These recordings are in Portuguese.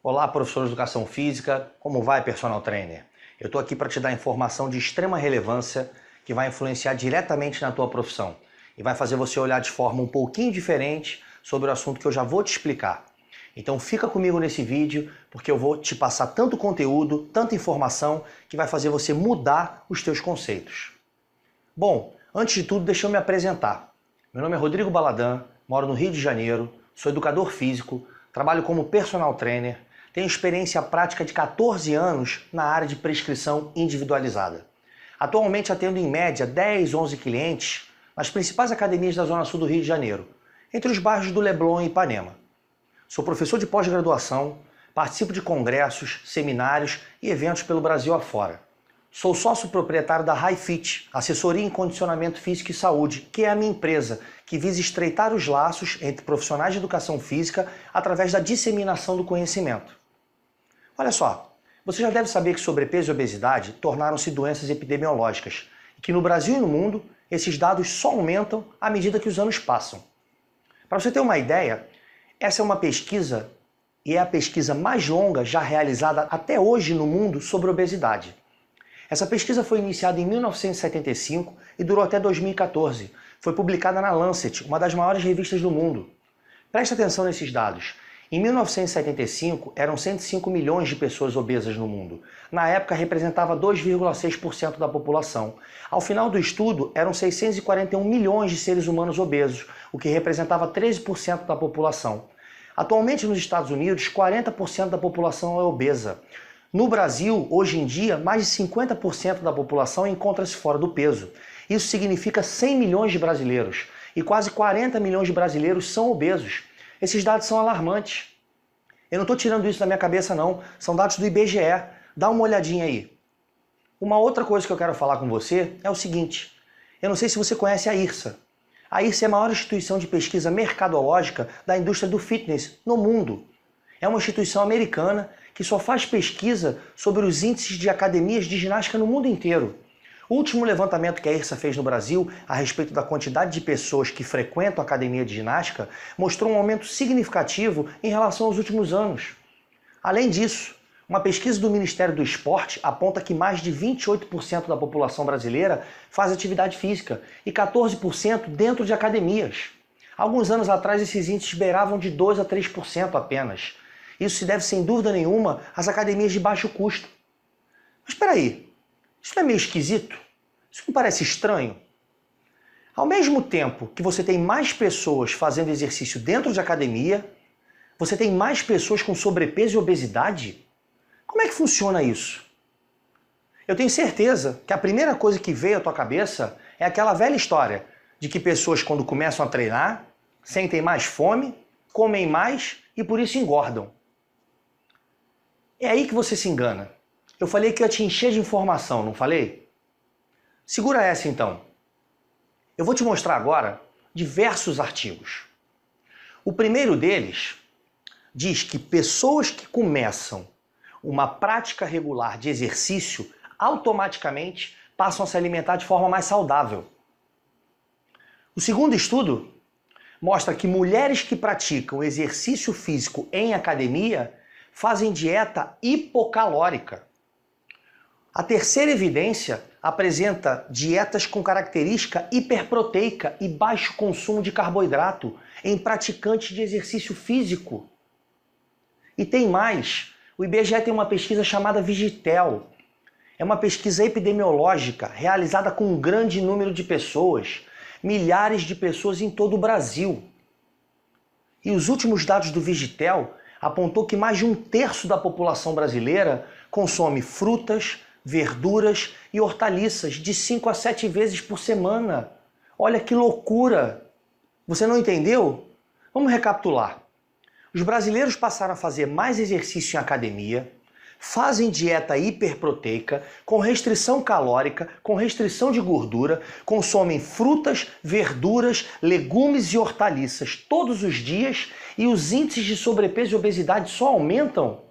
Olá, professor de Educação Física, como vai, personal trainer? Eu estou aqui para te dar informação de extrema relevância que vai influenciar diretamente na tua profissão e vai fazer você olhar de forma um pouquinho diferente sobre o assunto que eu já vou te explicar. Então fica comigo nesse vídeo porque eu vou te passar tanto conteúdo, tanta informação que vai fazer você mudar os teus conceitos. Bom, antes de tudo deixa eu me apresentar. Meu nome é Rodrigo Baladã, moro no Rio de Janeiro, sou educador físico, trabalho como personal trainer, tenho experiência prática de 14 anos na área de prescrição individualizada. Atualmente atendo em média 10, 11 clientes nas principais academias da Zona Sul do Rio de Janeiro, entre os bairros do Leblon e Ipanema. Sou professor de pós-graduação, participo de congressos, seminários e eventos pelo Brasil afora. Sou sócio proprietário da HiFit, assessoria em condicionamento físico e saúde, que é a minha empresa, que visa estreitar os laços entre profissionais de educação física através da disseminação do conhecimento. Olha só, você já deve saber que sobrepeso e obesidade tornaram-se doenças epidemiológicas e que no Brasil e no mundo esses dados só aumentam à medida que os anos passam. Para você ter uma ideia, essa é uma pesquisa e é a pesquisa mais longa já realizada até hoje no mundo sobre obesidade. Essa pesquisa foi iniciada em 1975 e durou até 2014. Foi publicada na Lancet, uma das maiores revistas do mundo. Preste atenção nesses dados. Em 1975, eram 105 milhões de pessoas obesas no mundo. Na época, representava 2,6% da população. Ao final do estudo, eram 641 milhões de seres humanos obesos, o que representava 13% da população. Atualmente, nos Estados Unidos, 40% da população é obesa. No Brasil, hoje em dia, mais de 50% da população encontra-se fora do peso. Isso significa 100 milhões de brasileiros. E quase 40 milhões de brasileiros são obesos. Esses dados são alarmantes. Eu não estou tirando isso da minha cabeça, não. São dados do IBGE. Dá uma olhadinha aí. Uma outra coisa que eu quero falar com você é o seguinte. Eu não sei se você conhece a IHRSA. A IHRSA é a maior instituição de pesquisa mercadológica da indústria do fitness no mundo. É uma instituição americana que só faz pesquisa sobre os índices de academias de ginástica no mundo inteiro. O último levantamento que a IHRSA fez no Brasil a respeito da quantidade de pessoas que frequentam a academia de ginástica mostrou um aumento significativo em relação aos últimos anos. Além disso, uma pesquisa do Ministério do Esporte aponta que mais de 28% da população brasileira faz atividade física e 14% dentro de academias. Alguns anos atrás esses índices beiravam de 2 a 3% apenas. Isso se deve, sem dúvida nenhuma, às academias de baixo custo. Mas espera aí, isso não é meio esquisito? Isso não parece estranho? Ao mesmo tempo que você tem mais pessoas fazendo exercício dentro de academia, você tem mais pessoas com sobrepeso e obesidade? Como é que funciona isso? Eu tenho certeza que a primeira coisa que veio à tua cabeça é aquela velha história de que pessoas, quando começam a treinar, sentem mais fome, comem mais e por isso engordam. É aí que você se engana. Eu falei que ia te encher de informação, não falei? Segura essa então. Eu vou te mostrar agora diversos artigos. O primeiro deles diz que pessoas que começam uma prática regular de exercício automaticamente passam a se alimentar de forma mais saudável. O segundo estudo mostra que mulheres que praticam exercício físico em academia fazem dieta hipocalórica. A terceira evidência apresenta dietas com característica hiperproteica e baixo consumo de carboidrato em praticantes de exercício físico. E tem mais, o IBGE tem uma pesquisa chamada Vigitel. É uma pesquisa epidemiológica realizada com um grande número de pessoas, milhares de pessoas em todo o Brasil. E os últimos dados do Vigitel apontou que mais de 1/3 da população brasileira consome frutas, verduras e hortaliças de 5 a 7 vezes por semana. Olha que loucura! Você não entendeu? Vamos recapitular. Os brasileiros passaram a fazer mais exercício em academia, fazem dieta hiperproteica, com restrição calórica, com restrição de gordura, consomem frutas, verduras, legumes e hortaliças todos os dias e os índices de sobrepeso e obesidade só aumentam?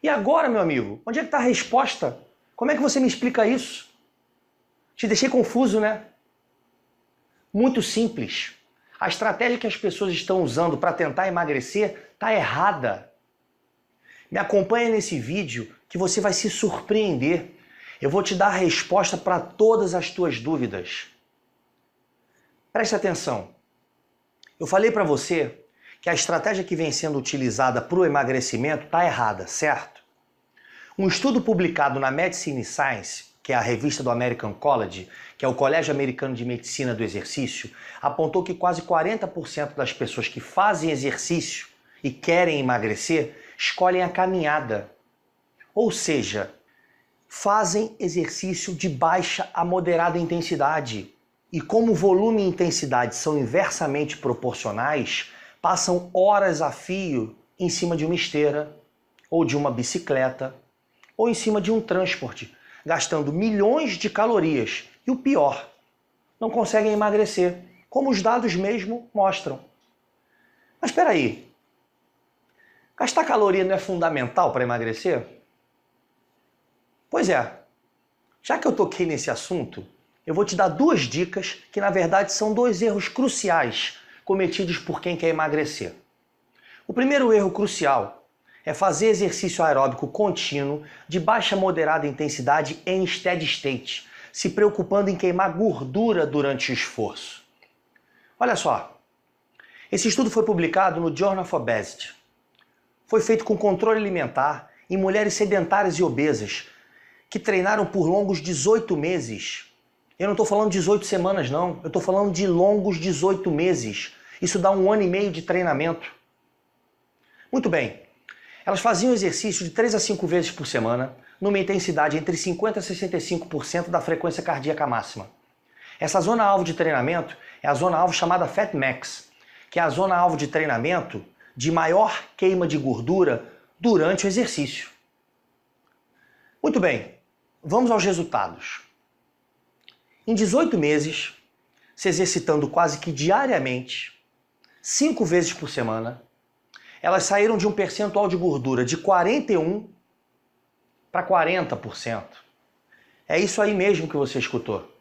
E agora, meu amigo, onde é que está a resposta? Como é que você me explica isso? Te deixei confuso, né? Muito simples. A estratégia que as pessoas estão usando para tentar emagrecer está errada. Me acompanha nesse vídeo que você vai se surpreender. Eu vou te dar a resposta para todas as tuas dúvidas. Preste atenção. Eu falei para você que a estratégia que vem sendo utilizada para o emagrecimento está errada, certo? Um estudo publicado na Medicine Science, que é a revista do American College, que é o Colégio Americano de Medicina do Exercício, apontou que quase 40% das pessoas que fazem exercício e querem emagrecer escolhem a caminhada. Ou seja, fazem exercício de baixa a moderada intensidade. E como volume e intensidade são inversamente proporcionais, passam horas a fio em cima de uma esteira, ou de uma bicicleta, ou em cima de um transporte, gastando milhões de calorias. E o pior, não conseguem emagrecer, como os dados mesmo mostram. Mas espera aí, gastar caloria não é fundamental para emagrecer? Pois é, já que eu toquei nesse assunto, eu vou te dar duas dicas que na verdade são dois erros cruciais cometidos por quem quer emagrecer. O primeiro erro crucial é fazer exercício aeróbico contínuo de baixa a moderada intensidade em steady state, se preocupando em queimar gordura durante o esforço. Olha só, esse estudo foi publicado no Journal of Obesity. Foi feito com controle alimentar em mulheres sedentárias e obesas que treinaram por longos 18 meses. Eu não estou falando 18 semanas não, eu estou falando de longos 18 meses. Isso dá 1 ano e meio de treinamento. Muito bem, elas faziam exercício de 3 a 5 vezes por semana, numa intensidade entre 50% a 65% da frequência cardíaca máxima. Essa zona-alvo de treinamento é a zona-alvo chamada Fat Max, que é a zona-alvo de treinamento de maior queima de gordura durante o exercício. Muito bem, vamos aos resultados. Em 18 meses, se exercitando quase que diariamente, 5 vezes por semana, elas saíram de um percentual de gordura de 41% para 40%. É isso aí mesmo que você escutou.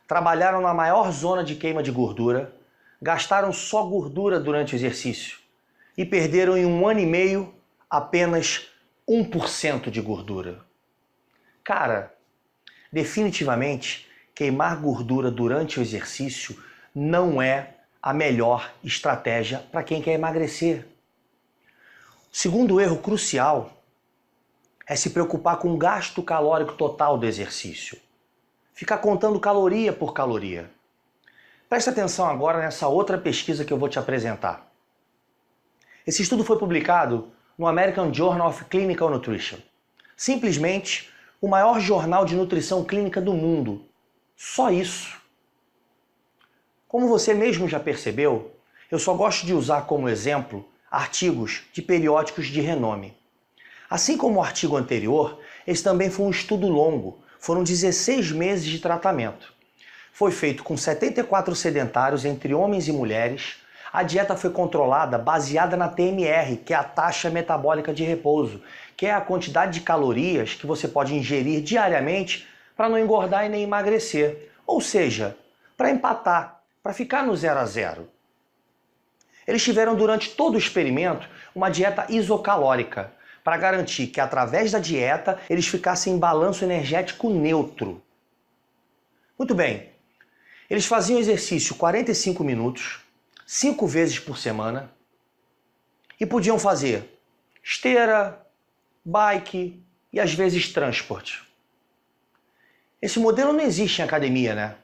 Trabalharam na maior zona de queima de gordura, gastaram só gordura durante o exercício e perderam em 1 ano e meio apenas 1% de gordura. Cara, definitivamente, queimar gordura durante o exercício não é a melhor estratégia para quem quer emagrecer. O segundo erro crucial é se preocupar com o gasto calórico total do exercício. Ficar contando caloria por caloria. Presta atenção agora nessa outra pesquisa que eu vou te apresentar. Esse estudo foi publicado no American Journal of Clinical Nutrition. Simplesmente o maior jornal de nutrição clínica do mundo. Só isso. Como você mesmo já percebeu, eu só gosto de usar como exemplo artigos de periódicos de renome. Assim como o artigo anterior, esse também foi um estudo longo, foram 16 meses de tratamento. Foi feito com 74 sedentários entre homens e mulheres, a dieta foi controlada baseada na TMR, que é a taxa metabólica de repouso, que é a quantidade de calorias que você pode ingerir diariamente para não engordar e nem emagrecer, ou seja, para empatar, para ficar no 0 a 0. Eles tiveram durante todo o experimento uma dieta isocalórica, para garantir que através da dieta eles ficassem em balanço energético neutro. Muito bem, eles faziam exercício 45 minutos, 5 vezes por semana, e podiam fazer esteira, bike e às vezes transporte. Esse modelo não existe em academia, né?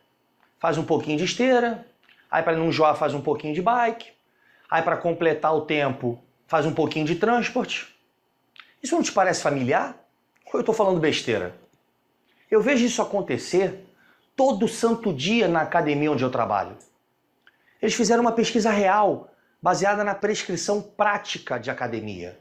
Faz um pouquinho de esteira, aí para não enjoar faz um pouquinho de bike, aí para completar o tempo faz um pouquinho de transporte. Isso não te parece familiar? Ou eu estou falando besteira? Eu vejo isso acontecer todo santo dia na academia onde eu trabalho. Eles fizeram uma pesquisa real, baseada na prescrição prática de academia.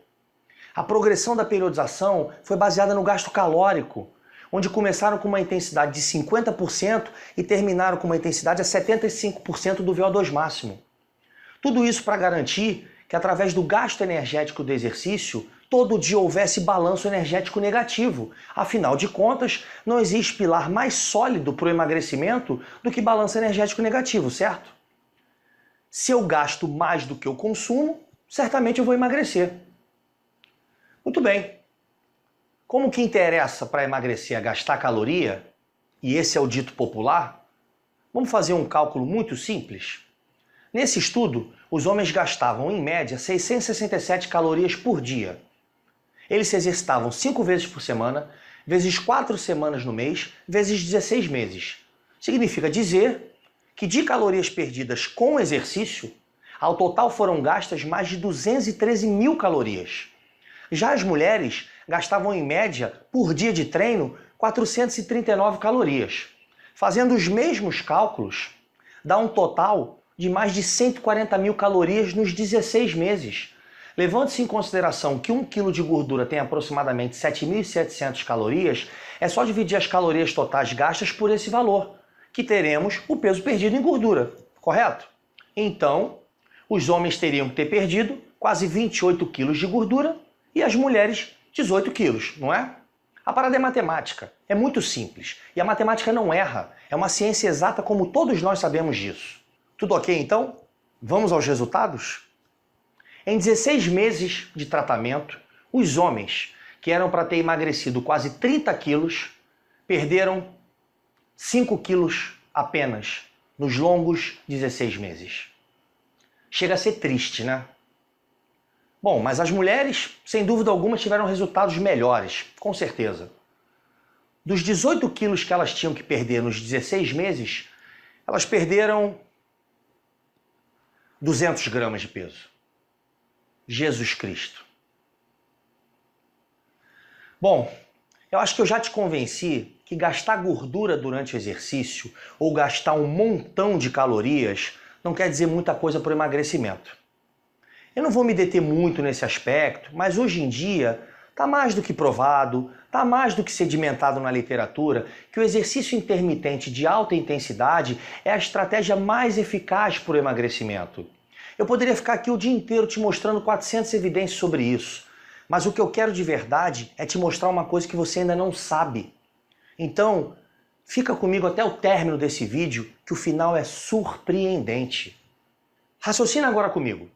A progressão da periodização foi baseada no gasto calórico, onde começaram com uma intensidade de 50% e terminaram com uma intensidade a 75% do VO2 máximo. Tudo isso para garantir que através do gasto energético do exercício, todo dia houvesse balanço energético negativo. Afinal de contas, não existe pilar mais sólido para o emagrecimento do que balanço energético negativo, certo? Se eu gasto mais do que eu consumo, certamente eu vou emagrecer. Muito bem. Como que interessa para emagrecer é gastar caloria, e esse é o dito popular, vamos fazer um cálculo muito simples. Nesse estudo, os homens gastavam em média 667 calorias por dia. Eles se exercitavam 5 vezes por semana, vezes 4 semanas no mês, vezes 16 meses. Significa dizer que de calorias perdidas com exercício, ao total foram gastas mais de 213 mil calorias. Já as mulheres gastavam em média, por dia de treino, 439 calorias. Fazendo os mesmos cálculos, dá um total de mais de 140 mil calorias nos 16 meses. Levando-se em consideração que 1 kg de gordura tem aproximadamente 7.700 calorias, é só dividir as calorias totais gastas por esse valor, que teremos o peso perdido em gordura, correto? Então, os homens teriam que ter perdido quase 28 kg de gordura e as mulheres 18 quilos, não é? A parada é matemática, é muito simples. E a matemática não erra, é uma ciência exata como todos nós sabemos disso. Tudo ok então? Vamos aos resultados? Em 16 meses de tratamento, os homens, que eram para ter emagrecido quase 30 quilos, perderam 5 quilos apenas nos longos 16 meses. Chega a ser triste, né? Bom, mas as mulheres, sem dúvida alguma, tiveram resultados melhores, com certeza. Dos 18 quilos que elas tinham que perder nos 16 meses, elas perderam 200 gramas de peso. Jesus Cristo. Bom, eu acho que eu já te convenci que gastar gordura durante o exercício ou gastar um montão de calorias não quer dizer muita coisa para o emagrecimento. Eu não vou me deter muito nesse aspecto, mas hoje em dia está mais do que provado, está mais do que sedimentado na literatura que o exercício intermitente de alta intensidade é a estratégia mais eficaz para o emagrecimento. Eu poderia ficar aqui o dia inteiro te mostrando 400 evidências sobre isso, mas o que eu quero de verdade é te mostrar uma coisa que você ainda não sabe. Então, fica comigo até o término desse vídeo, que o final é surpreendente. Raciocina agora comigo.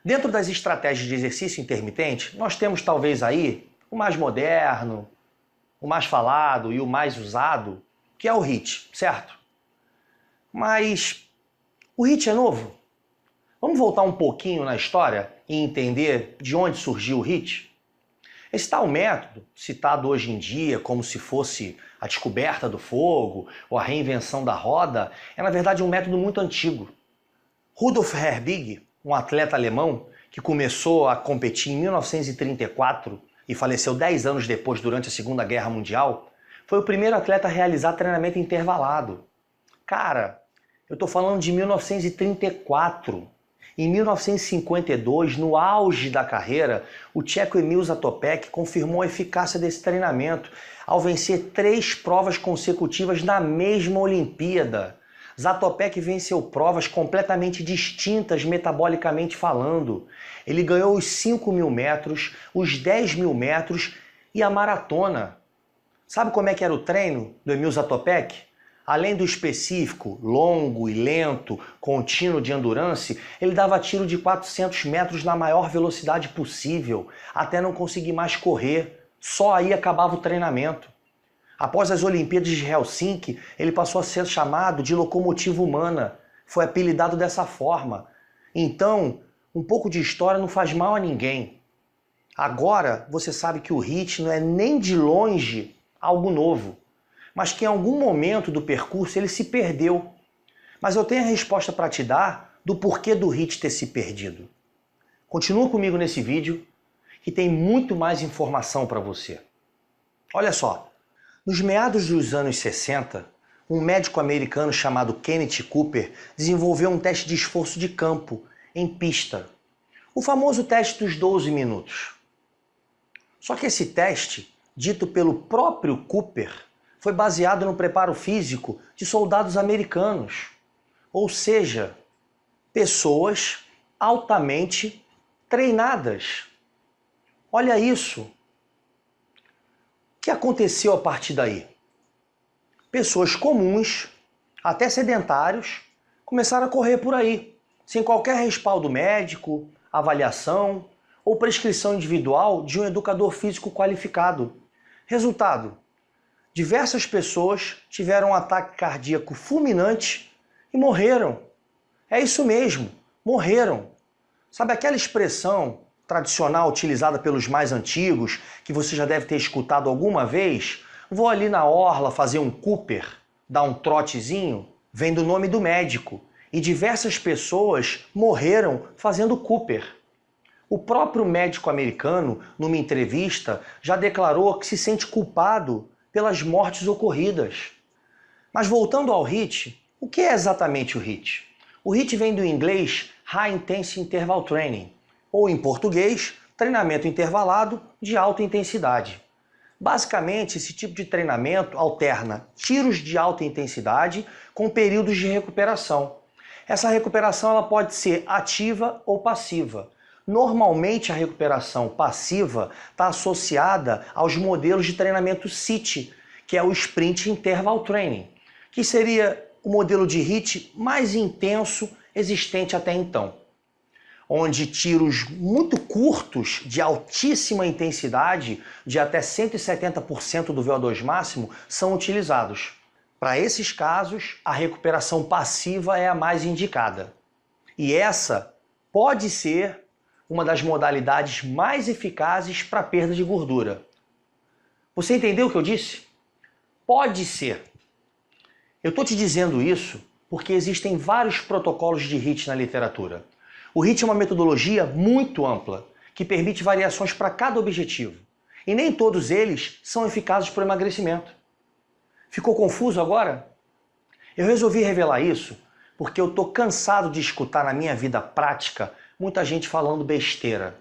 Dentro das estratégias de exercício intermitente, nós temos talvez aí o mais moderno, o mais falado e o mais usado, que é o HIIT, certo? Mas o HIIT é novo? Vamos voltar um pouquinho na história e entender de onde surgiu o HIIT? Esse tal método, citado hoje em dia como se fosse a descoberta do fogo ou a reinvenção da roda, é na verdade um método muito antigo. Rudolf Herbig, um atleta alemão que começou a competir em 1934 e faleceu 10 anos depois durante a Segunda Guerra Mundial, foi o primeiro atleta a realizar treinamento intervalado. Cara, eu estou falando de 1934. Em 1952, no auge da carreira, o tcheco Emil Zatopek confirmou a eficácia desse treinamento ao vencer 3 provas consecutivas na mesma Olimpíada. Zatopek venceu provas completamente distintas metabolicamente falando. Ele ganhou os 5.000 metros, os 10.000 metros e a maratona. Sabe como é que era o treino do Emil Zatopek? Além do específico, longo e lento, contínuo de endurance, ele dava tiro de 400 metros na maior velocidade possível, até não conseguir mais correr. Só aí acabava o treinamento. Após as Olimpíadas de Helsinki, ele passou a ser chamado de locomotiva humana. Foi apelidado dessa forma. Então, um pouco de história não faz mal a ninguém. Agora, você sabe que o HIIT não é nem de longe algo novo, mas que em algum momento do percurso ele se perdeu. Mas eu tenho a resposta para te dar do porquê do HIIT ter se perdido. Continua comigo nesse vídeo, que tem muito mais informação para você. Olha só. Nos meados dos anos 60, um médico americano chamado Kenneth Cooper desenvolveu um teste de esforço de campo, em pista. O famoso teste dos 12 minutos. Só que esse teste, dito pelo próprio Cooper, foi baseado no preparo físico de soldados americanos. Ou seja, pessoas altamente treinadas. Olha isso. O que aconteceu a partir daí? Pessoas comuns, até sedentários, começaram a correr por aí, sem qualquer respaldo médico, avaliação ou prescrição individual de um educador físico qualificado. Resultado: diversas pessoas tiveram um ataque cardíaco fulminante e morreram. É isso mesmo, morreram. Sabe aquela expressão tradicional utilizada pelos mais antigos, que você já deve ter escutado alguma vez? Vou ali na orla fazer um Cooper, dar um trotezinho? Vem do nome do médico. E diversas pessoas morreram fazendo Cooper. O próprio médico americano, numa entrevista, já declarou que se sente culpado pelas mortes ocorridas. Mas voltando ao HIIT, o que é exatamente o HIIT? O HIIT vem do inglês High Intensity Interval Training, ou em português, treinamento intervalado de alta intensidade. Basicamente, esse tipo de treinamento alterna tiros de alta intensidade com períodos de recuperação. Essa recuperação ela pode ser ativa ou passiva. Normalmente a recuperação passiva está associada aos modelos de treinamento SIT, que é o Sprint Interval Training, que seria o modelo de HIIT mais intenso existente até então, onde tiros muito curtos de altíssima intensidade, de até 170% do VO2 máximo, são utilizados. Para esses casos, a recuperação passiva é a mais indicada. E essa pode ser uma das modalidades mais eficazes para a perda de gordura. Você entendeu o que eu disse? Pode ser. Eu estou te dizendo isso porque existem vários protocolos de HIIT na literatura. O HIIT é uma metodologia muito ampla, que permite variações para cada objetivo. E nem todos eles são eficazes para o emagrecimento. Ficou confuso agora? Eu resolvi revelar isso porque eu estou cansado de escutar na minha vida prática muita gente falando besteira,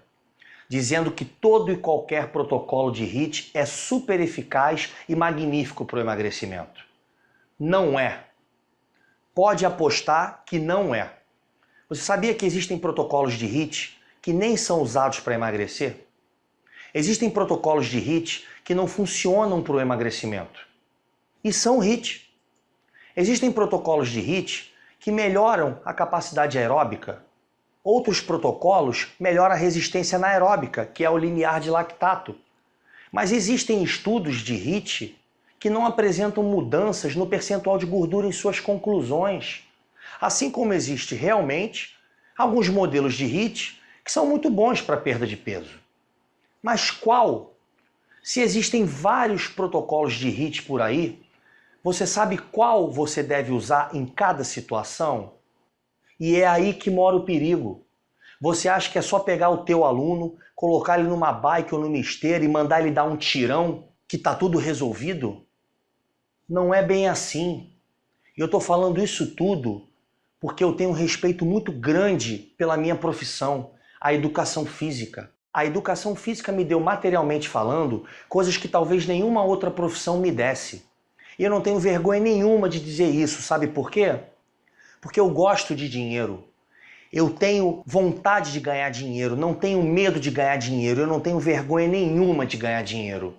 dizendo que todo e qualquer protocolo de HIIT é super eficaz e magnífico para o emagrecimento. Não é. Pode apostar que não é. Você sabia que existem protocolos de HIIT que nem são usados para emagrecer? Existem protocolos de HIIT que não funcionam para o emagrecimento. E são HIIT. Existem protocolos de HIIT que melhoram a capacidade aeróbica. Outros protocolos melhoram a resistência anaeróbica, que é o limiar de lactato. Mas existem estudos de HIIT que não apresentam mudanças no percentual de gordura em suas conclusões. Assim como existe realmente alguns modelos de HIIT que são muito bons para perda de peso. Mas qual? Se existem vários protocolos de HIIT por aí, você sabe qual você deve usar em cada situação? E é aí que mora o perigo. Você acha que é só pegar o teu aluno, colocar ele numa bike ou numa esteira e mandar ele dar um tirão que está tudo resolvido? Não é bem assim. E eu estou falando isso tudo porque eu tenho um respeito muito grande pela minha profissão, a educação física. A educação física me deu, materialmente falando, coisas que talvez nenhuma outra profissão me desse. E eu não tenho vergonha nenhuma de dizer isso, sabe por quê? Porque eu gosto de dinheiro. Eu tenho vontade de ganhar dinheiro, não tenho medo de ganhar dinheiro, eu não tenho vergonha nenhuma de ganhar dinheiro.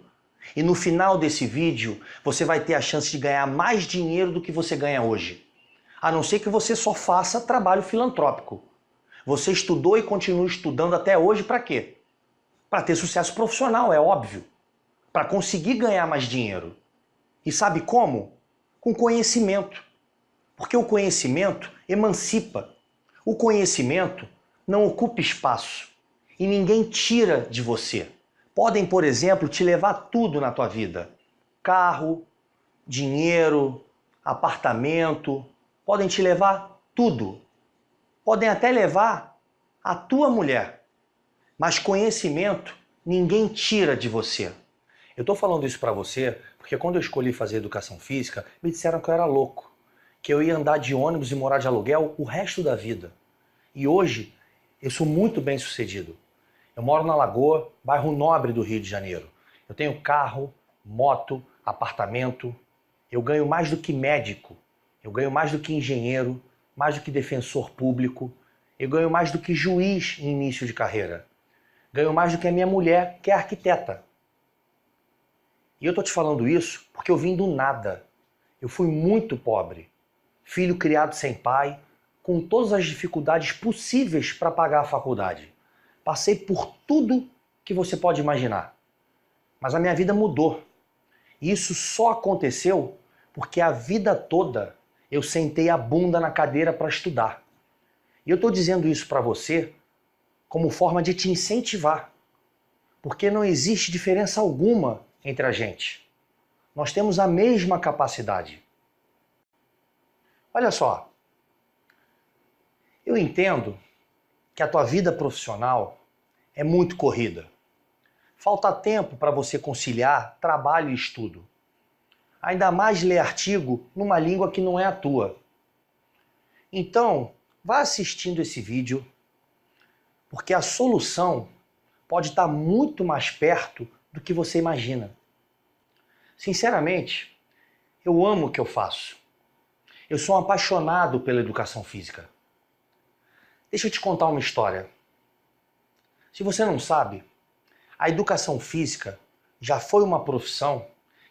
E no final desse vídeo, você vai ter a chance de ganhar mais dinheiro do que você ganha hoje. A não ser que você só faça trabalho filantrópico. Você estudou e continua estudando até hoje para quê? Para ter sucesso profissional, é óbvio. Para conseguir ganhar mais dinheiro. E sabe como? Com conhecimento. Porque o conhecimento emancipa. O conhecimento não ocupa espaço. E ninguém tira de você. Podem, por exemplo, te levar tudo na tua vida. Carro, dinheiro, apartamento. Podem te levar tudo. Podem até levar a tua mulher. Mas conhecimento ninguém tira de você. Eu estou falando isso para você porque quando eu escolhi fazer educação física, me disseram que eu era louco. Que eu ia andar de ônibus e morar de aluguel o resto da vida. E hoje eu sou muito bem sucedido. Eu moro na Lagoa, bairro nobre do Rio de Janeiro. Eu tenho carro, moto, apartamento. Eu ganho mais do que médico. Eu ganho mais do que engenheiro, mais do que defensor público. Eu ganho mais do que juiz em início de carreira. Ganho mais do que a minha mulher, que é arquiteta. E eu tô te falando isso porque eu vim do nada. Eu fui muito pobre. Filho criado sem pai, com todas as dificuldades possíveis para pagar a faculdade. Passei por tudo que você pode imaginar. Mas a minha vida mudou. E isso só aconteceu porque a vida toda eu sentei a bunda na cadeira para estudar. E eu estou dizendo isso para você como forma de te incentivar. Porque não existe diferença alguma entre a gente. Nós temos a mesma capacidade. Olha só, eu entendo que a tua vida profissional é muito corrida. Falta tempo para você conciliar trabalho e estudo. Ainda mais ler artigo numa língua que não é a tua. Então, vá assistindo esse vídeo, porque a solução pode estar muito mais perto do que você imagina. Sinceramente, eu amo o que eu faço. Eu sou um apaixonado pela educação física. Deixa eu te contar uma história. Se você não sabe, a educação física já foi uma profissão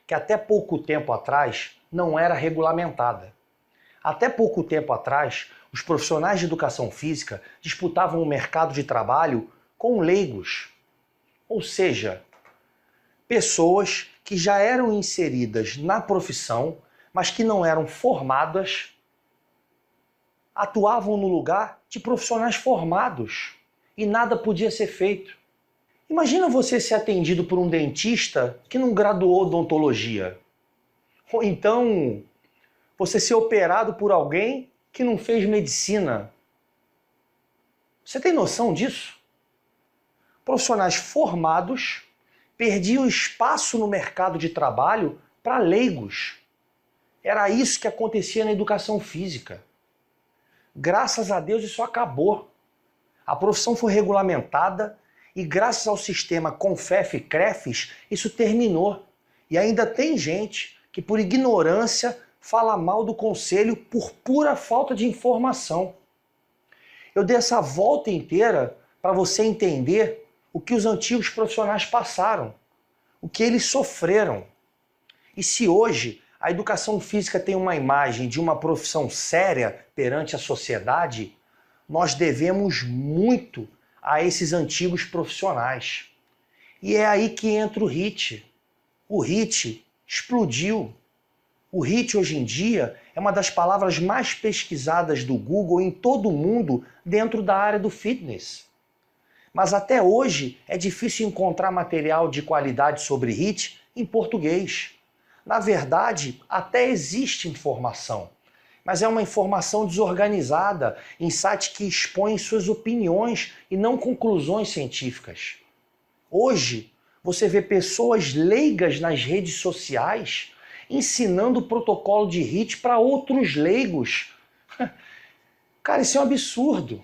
que até pouco tempo atrás não era regulamentada. Até pouco tempo atrás, os profissionais de educação física disputavam o mercado de trabalho com leigos. Ou seja, pessoas que já eram inseridas na profissão, mas que não eram formadas, atuavam no lugar de profissionais formados e nada podia ser feito. Imagina você ser atendido por um dentista que não graduou odontologia. Ou então você ser operado por alguém que não fez medicina. Você tem noção disso? Profissionais formados perdiam espaço no mercado de trabalho para leigos. Era isso que acontecia na educação física. Graças a Deus isso acabou. A profissão foi regulamentada e graças ao sistema CONFEF e CREFES isso terminou. E ainda tem gente que por ignorância fala mal do conselho por pura falta de informação. Eu dei essa volta inteira para você entender o que os antigos profissionais passaram, o que eles sofreram. E se hoje a educação física tem uma imagem de uma profissão séria perante a sociedade, nós devemos muito a esses antigos profissionais. E é aí que entra o HIIT. O HIIT explodiu. O HIIT hoje em dia é uma das palavras mais pesquisadas do Google em todo o mundo dentro da área do fitness. Mas até hoje é difícil encontrar material de qualidade sobre HIIT em português. Na verdade, até existe informação, mas é uma informação desorganizada em site que expõe suas opiniões e não conclusões científicas. Hoje, você vê pessoas leigas nas redes sociais ensinando o protocolo de HIIT para outros leigos. Cara, isso é um absurdo.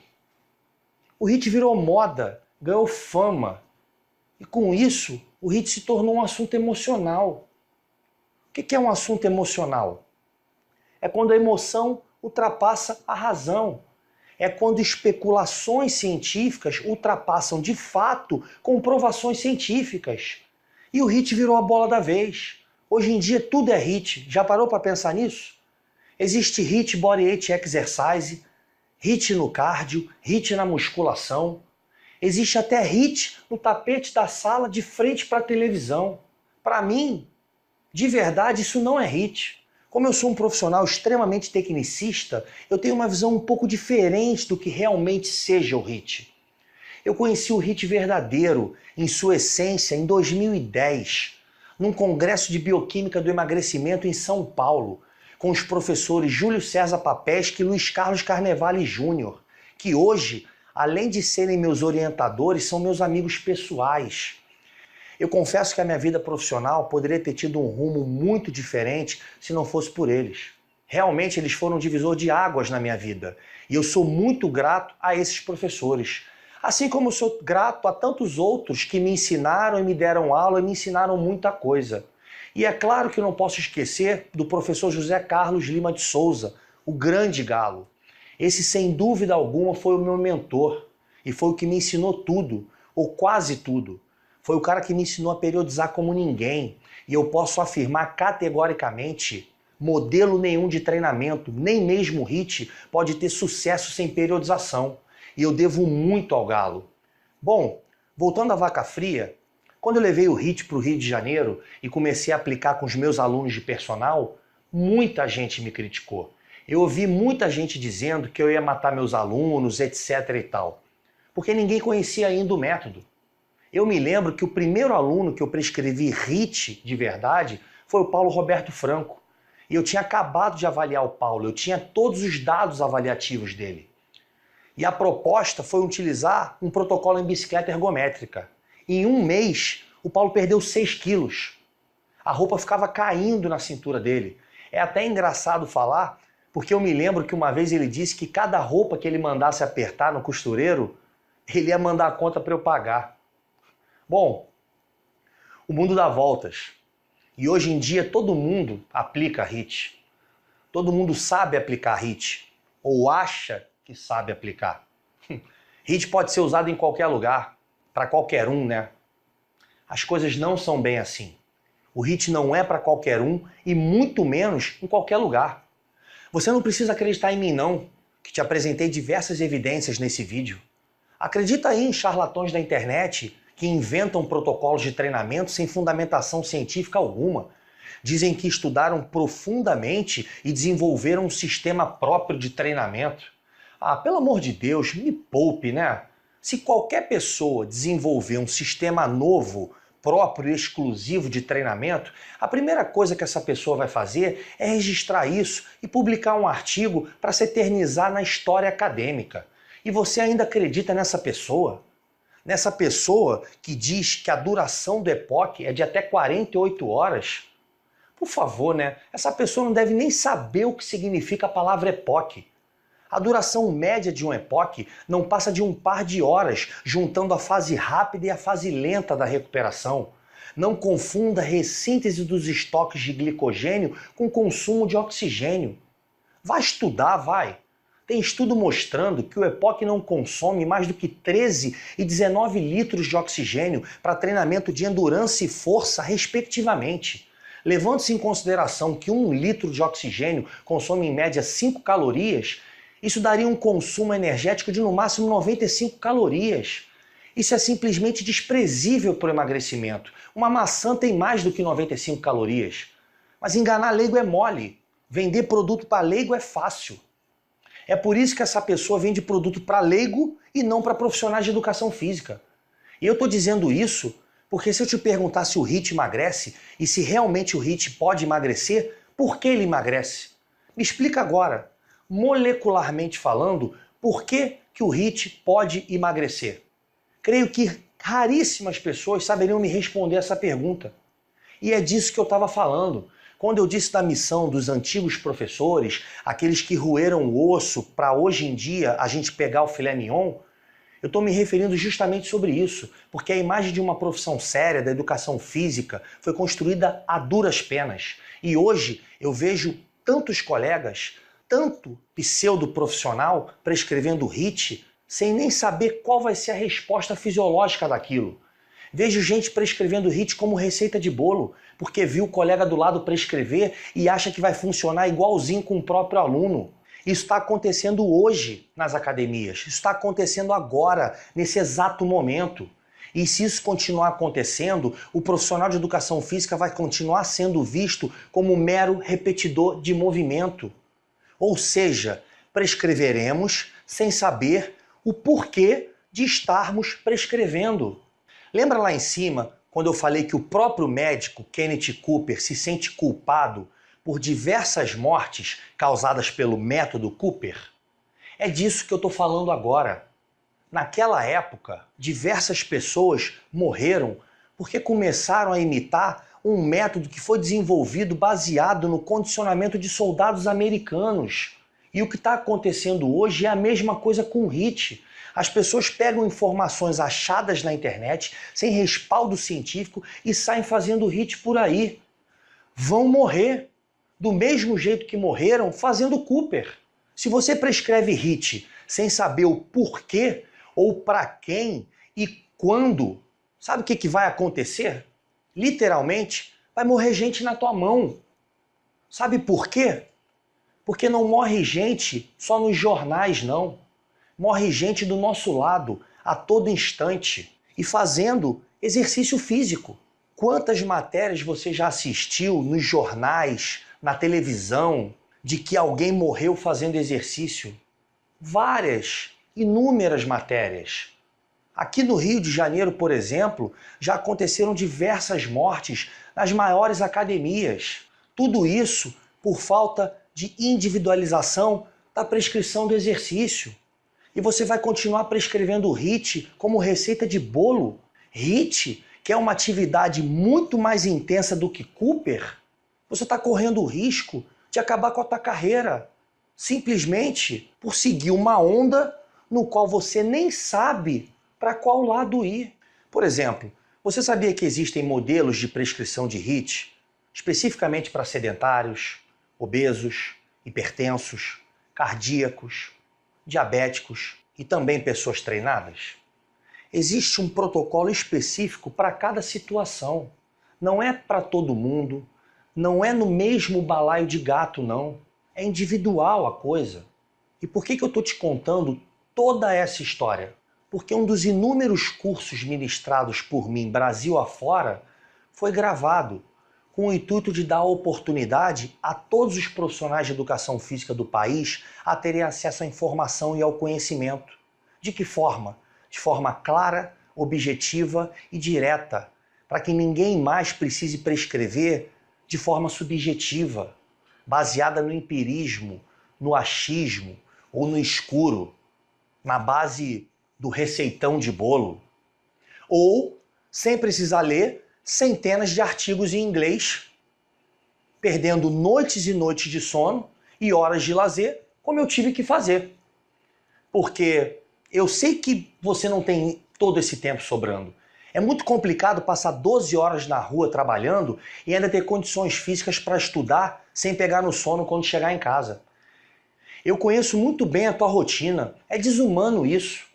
O HIIT virou moda, ganhou fama. E com isso, o HIIT se tornou um assunto emocional. O que é um assunto emocional? É quando a emoção ultrapassa a razão. É quando especulações científicas ultrapassam de fato comprovações científicas. E o HIIT virou a bola da vez. Hoje em dia tudo é HIIT. Já parou para pensar nisso? Existe HIIT Body Weight Exercise, HIIT no cardio, HIIT na musculação. Existe até HIIT no tapete da sala de frente para a televisão. Para mim, de verdade, isso não é HIIT. Como eu sou um profissional extremamente tecnicista, eu tenho uma visão um pouco diferente do que realmente seja o HIIT. Eu conheci o HIIT verdadeiro, em sua essência, em 2010, num congresso de bioquímica do emagrecimento em São Paulo, com os professores Júlio César Papeschi e Luiz Carlos Carnevale Júnior, que hoje, além de serem meus orientadores, são meus amigos pessoais. Eu confesso que a minha vida profissional poderia ter tido um rumo muito diferente se não fosse por eles. Realmente eles foram um divisor de águas na minha vida. E eu sou muito grato a esses professores. Assim como eu sou grato a tantos outros que me ensinaram e me deram aula e me ensinaram muita coisa. E é claro que eu não posso esquecer do professor José Carlos Lima de Souza, o grande galo. Esse, sem dúvida alguma, foi o meu mentor. E foi o que me ensinou tudo, ou quase tudo. Foi o cara que me ensinou a periodizar como ninguém. E eu posso afirmar categoricamente, modelo nenhum de treinamento, nem mesmo HIIT, pode ter sucesso sem periodização. E eu devo muito ao Galo. Bom, voltando à vaca fria, quando eu levei o HIIT para o Rio de Janeiro e comecei a aplicar com os meus alunos de personal, muita gente me criticou. Eu ouvi muita gente dizendo que eu ia matar meus alunos, etc e tal, porque ninguém conhecia ainda o método. Eu me lembro que o primeiro aluno que eu prescrevi HIIT de verdade foi o Paulo Roberto Franco. E eu tinha acabado de avaliar o Paulo, eu tinha todos os dados avaliativos dele. E a proposta foi utilizar um protocolo em bicicleta ergométrica. Em um mês, o Paulo perdeu 6 quilos. A roupa ficava caindo na cintura dele. É até engraçado falar, porque eu me lembro que uma vez ele disse que cada roupa que ele mandasse apertar no costureiro, ele ia mandar a conta para eu pagar. Bom, o mundo dá voltas. E hoje em dia todo mundo aplica HIIT. Todo mundo sabe aplicar HIIT. Ou acha que sabe aplicar. HIIT pode ser usado em qualquer lugar, para qualquer um, né? As coisas não são bem assim. O HIIT não é para qualquer um e muito menos em qualquer lugar. Você não precisa acreditar em mim não, que te apresentei diversas evidências nesse vídeo. Acredita aí em charlatões da internet que inventam protocolos de treinamento sem fundamentação científica alguma. Dizem que estudaram profundamente e desenvolveram um sistema próprio de treinamento. Ah, pelo amor de Deus, me poupe, né? Se qualquer pessoa desenvolver um sistema novo, próprio e exclusivo de treinamento, a primeira coisa que essa pessoa vai fazer é registrar isso e publicar um artigo para se eternizar na história acadêmica. E você ainda acredita nessa pessoa? Nessa pessoa que diz que a duração do EPOC é de até 48 horas? Por favor, né? Essa pessoa não deve nem saber o que significa a palavra EPOC. A duração média de um EPOC não passa de um par de horas, juntando a fase rápida e a fase lenta da recuperação. Não confunda a ressíntese dos estoques de glicogênio com consumo de oxigênio. Vai estudar, vai. Tem estudo mostrando que o EPOC não consome mais do que 13 e 19 litros de oxigênio para treinamento de endurance e força, respectivamente. Levando-se em consideração que 1 litro de oxigênio consome em média 5 calorias, isso daria um consumo energético de no máximo 95 calorias. Isso é simplesmente desprezível para o emagrecimento. Uma maçã tem mais do que 95 calorias. Mas enganar leigo é mole. Vender produto para leigo é fácil. É por isso que essa pessoa vende produto para leigo e não para profissionais de educação física. E eu estou dizendo isso porque se eu te perguntar se o HIIT emagrece e se realmente o HIIT pode emagrecer, por que ele emagrece? Me explica agora. Molecularmente falando, por que o HIIT pode emagrecer? Creio que raríssimas pessoas saberiam me responder essa pergunta. E é disso que eu estava falando. Quando eu disse da missão dos antigos professores, aqueles que roeram o osso para hoje em dia a gente pegar o filé mignon, eu estou me referindo justamente sobre isso, porque a imagem de uma profissão séria da educação física foi construída a duras penas. E hoje eu vejo tantos colegas, tanto pseudo-profissional prescrevendo HIIT sem nem saber qual vai ser a resposta fisiológica daquilo. Vejo gente prescrevendo HIIT como receita de bolo, porque viu o colega do lado prescrever e acha que vai funcionar igualzinho com o próprio aluno. Isso está acontecendo hoje nas academias, isso está acontecendo agora, nesse exato momento. E se isso continuar acontecendo, o profissional de educação física vai continuar sendo visto como um mero repetidor de movimento. Ou seja, prescreveremos sem saber o porquê de estarmos prescrevendo. Lembra lá em cima, quando eu falei que o próprio médico Kenneth Cooper se sente culpado por diversas mortes causadas pelo método Cooper? É disso que eu estou falando agora. Naquela época, diversas pessoas morreram porque começaram a imitar um método que foi desenvolvido baseado no condicionamento de soldados americanos. E o que está acontecendo hoje é a mesma coisa com o HIIT. As pessoas pegam informações achadas na internet, sem respaldo científico, e saem fazendo HIIT por aí. Vão morrer do mesmo jeito que morreram fazendo Cooper. Se você prescreve HIIT sem saber o porquê, ou para quem e quando, sabe o que vai acontecer? Literalmente, vai morrer gente na tua mão. Sabe por quê? Porque não morre gente só nos jornais, não. Morre gente do nosso lado, a todo instante e fazendo exercício físico. Quantas matérias você já assistiu nos jornais, na televisão, de que alguém morreu fazendo exercício? Várias, inúmeras matérias. Aqui no Rio de Janeiro, por exemplo, já aconteceram diversas mortes nas maiores academias. Tudo isso por falta de individualização da prescrição do exercício. E você vai continuar prescrevendo o HIIT como receita de bolo? HIIT, que é uma atividade muito mais intensa do que Cooper, você está correndo o risco de acabar com a tua carreira, simplesmente por seguir uma onda no qual você nem sabe para qual lado ir. Por exemplo, você sabia que existem modelos de prescrição de HIIT especificamente para sedentários, obesos, hipertensos, cardíacos, diabéticos e também pessoas treinadas? Existe um protocolo específico para cada situação. Não é para todo mundo, não é no mesmo balaio de gato, não. É individual a coisa. E por que eu estou te contando toda essa história? Porque um dos inúmeros cursos ministrados por mim Brasil afora foi gravado com o intuito de dar oportunidade a todos os profissionais de educação física do país a terem acesso à informação e ao conhecimento. De que forma? De forma clara, objetiva e direta, para que ninguém mais precise prescrever de forma subjetiva, baseada no empirismo, no achismo ou no escuro, na base do receitão de bolo, ou sem precisar ler centenas de artigos em inglês, perdendo noites e noites de sono e horas de lazer, como eu tive que fazer. Porque eu sei que você não tem todo esse tempo sobrando. É muito complicado passar 12 horas na rua trabalhando e ainda ter condições físicas para estudar sem pegar no sono quando chegar em casa. Eu conheço muito bem a tua rotina. É desumano isso.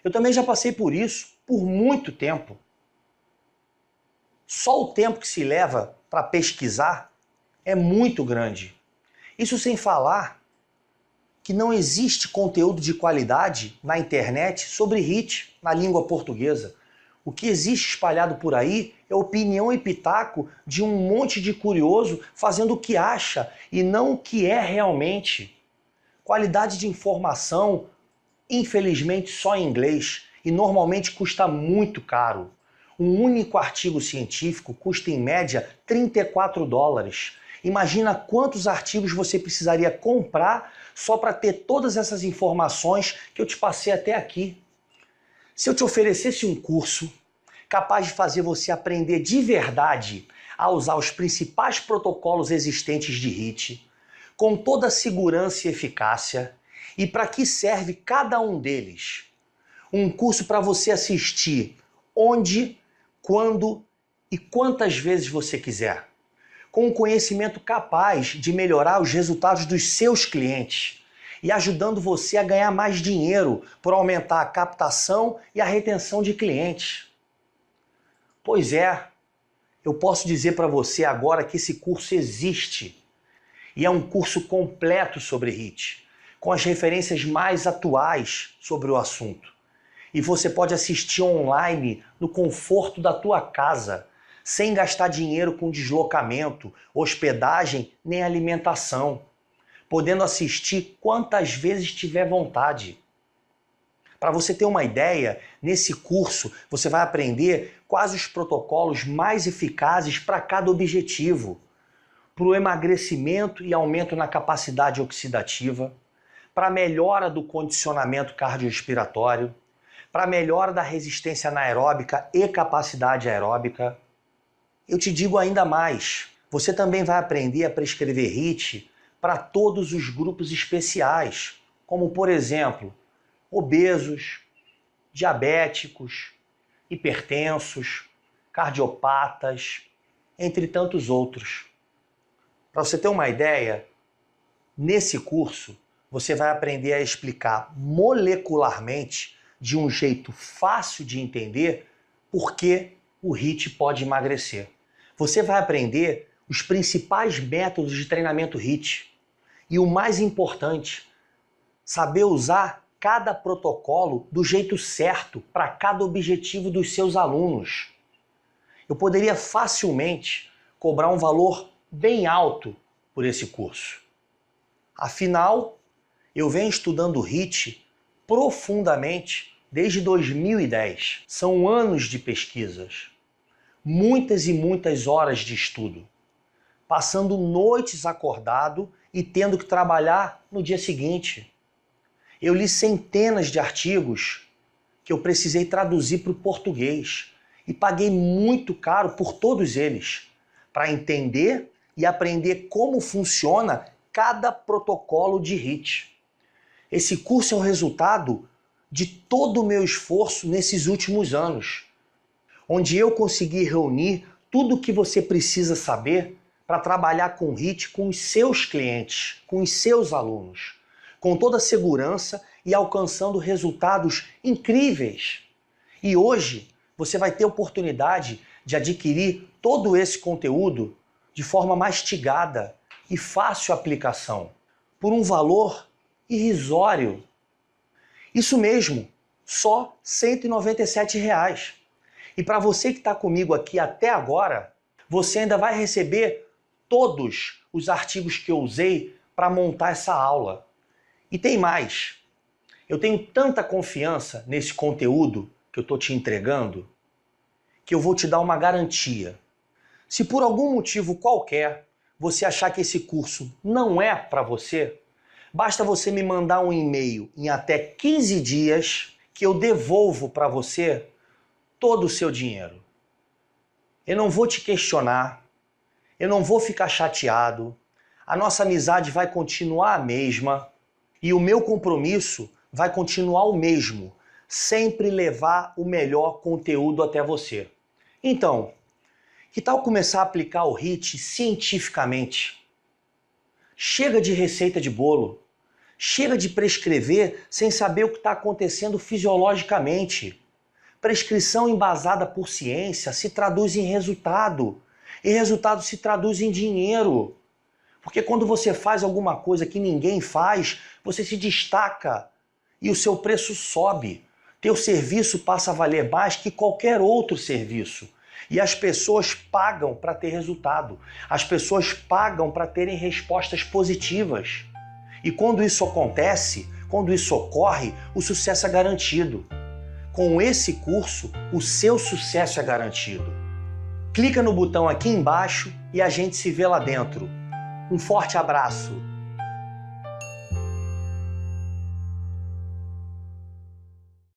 Eu também já passei por isso por muito tempo. Só o tempo que se leva para pesquisar é muito grande. Isso sem falar que não existe conteúdo de qualidade na internet sobre HIIT na língua portuguesa. O que existe espalhado por aí é opinião e pitaco de um monte de curioso fazendo o que acha e não o que é realmente. Qualidade de informação, infelizmente, só em inglês e normalmente custa muito caro. Um único artigo científico custa em média $34. Imagina quantos artigos você precisaria comprar só para ter todas essas informações que eu te passei até aqui. Se eu te oferecesse um curso capaz de fazer você aprender de verdade a usar os principais protocolos existentes de HIIT, com toda a segurança e eficácia, e para que serve cada um deles? Um curso para você assistir onde, quando e quantas vezes você quiser, com um conhecimento capaz de melhorar os resultados dos seus clientes e ajudando você a ganhar mais dinheiro por aumentar a captação e a retenção de clientes. Pois é, eu posso dizer para você agora que esse curso existe e é um curso completo sobre HIIT, com as referências mais atuais sobre o assunto. E você pode assistir online no conforto da tua casa, sem gastar dinheiro com deslocamento, hospedagem nem alimentação, podendo assistir quantas vezes tiver vontade. Para você ter uma ideia, nesse curso você vai aprender quais os protocolos mais eficazes para cada objetivo. Para o emagrecimento e aumento na capacidade oxidativa, para a melhora do condicionamento cardiorrespiratório, para a melhora da resistência anaeróbica e capacidade aeróbica. Eu te digo ainda mais, você também vai aprender a prescrever HIIT para todos os grupos especiais, como por exemplo, obesos, diabéticos, hipertensos, cardiopatas, entre tantos outros. Para você ter uma ideia, nesse curso você vai aprender a explicar molecularmente, de um jeito fácil de entender, por que o HIIT pode emagrecer. Você vai aprender os principais métodos de treinamento HIIT e o mais importante, saber usar cada protocolo do jeito certo para cada objetivo dos seus alunos. Eu poderia facilmente cobrar um valor bem alto por esse curso. Afinal, eu venho estudando HIIT profundamente desde 2010. São anos de pesquisas, muitas e muitas horas de estudo, passando noites acordado e tendo que trabalhar no dia seguinte. Eu li centenas de artigos que eu precisei traduzir para o português e paguei muito caro por todos eles, para entender e aprender como funciona cada protocolo de HIIT. Esse curso é o resultado de todo o meu esforço nesses últimos anos, onde eu consegui reunir tudo o que você precisa saber para trabalhar com HIIT com os seus clientes, com os seus alunos, com toda a segurança e alcançando resultados incríveis. E hoje você vai ter oportunidade de adquirir todo esse conteúdo de forma mastigada e fácil aplicação, por um valor irrisório. Isso mesmo, só R$ 197. E para você que está comigo aqui até agora, você ainda vai receber todos os artigos que eu usei para montar essa aula. E tem mais. Eu tenho tanta confiança nesse conteúdo que eu estou te entregando, que eu vou te dar uma garantia. Se por algum motivo qualquer você achar que esse curso não é para você, basta você me mandar um e-mail em até 15 dias que eu devolvo para você todo o seu dinheiro. Eu não vou te questionar, eu não vou ficar chateado, a nossa amizade vai continuar a mesma e o meu compromisso vai continuar o mesmo, sempre levar o melhor conteúdo até você. Então, que tal começar a aplicar o HIIT cientificamente? Chega de receita de bolo. Chega de prescrever sem saber o que está acontecendo fisiologicamente. Prescrição embasada por ciência se traduz em resultado. E resultado se traduz em dinheiro. Porque quando você faz alguma coisa que ninguém faz, você se destaca e o seu preço sobe. Teu serviço passa a valer mais que qualquer outro serviço. E as pessoas pagam para ter resultado. As pessoas pagam para terem respostas positivas. E quando isso acontece, quando isso ocorre, o sucesso é garantido. Com esse curso, o seu sucesso é garantido. Clica no botão aqui embaixo e a gente se vê lá dentro. Um forte abraço!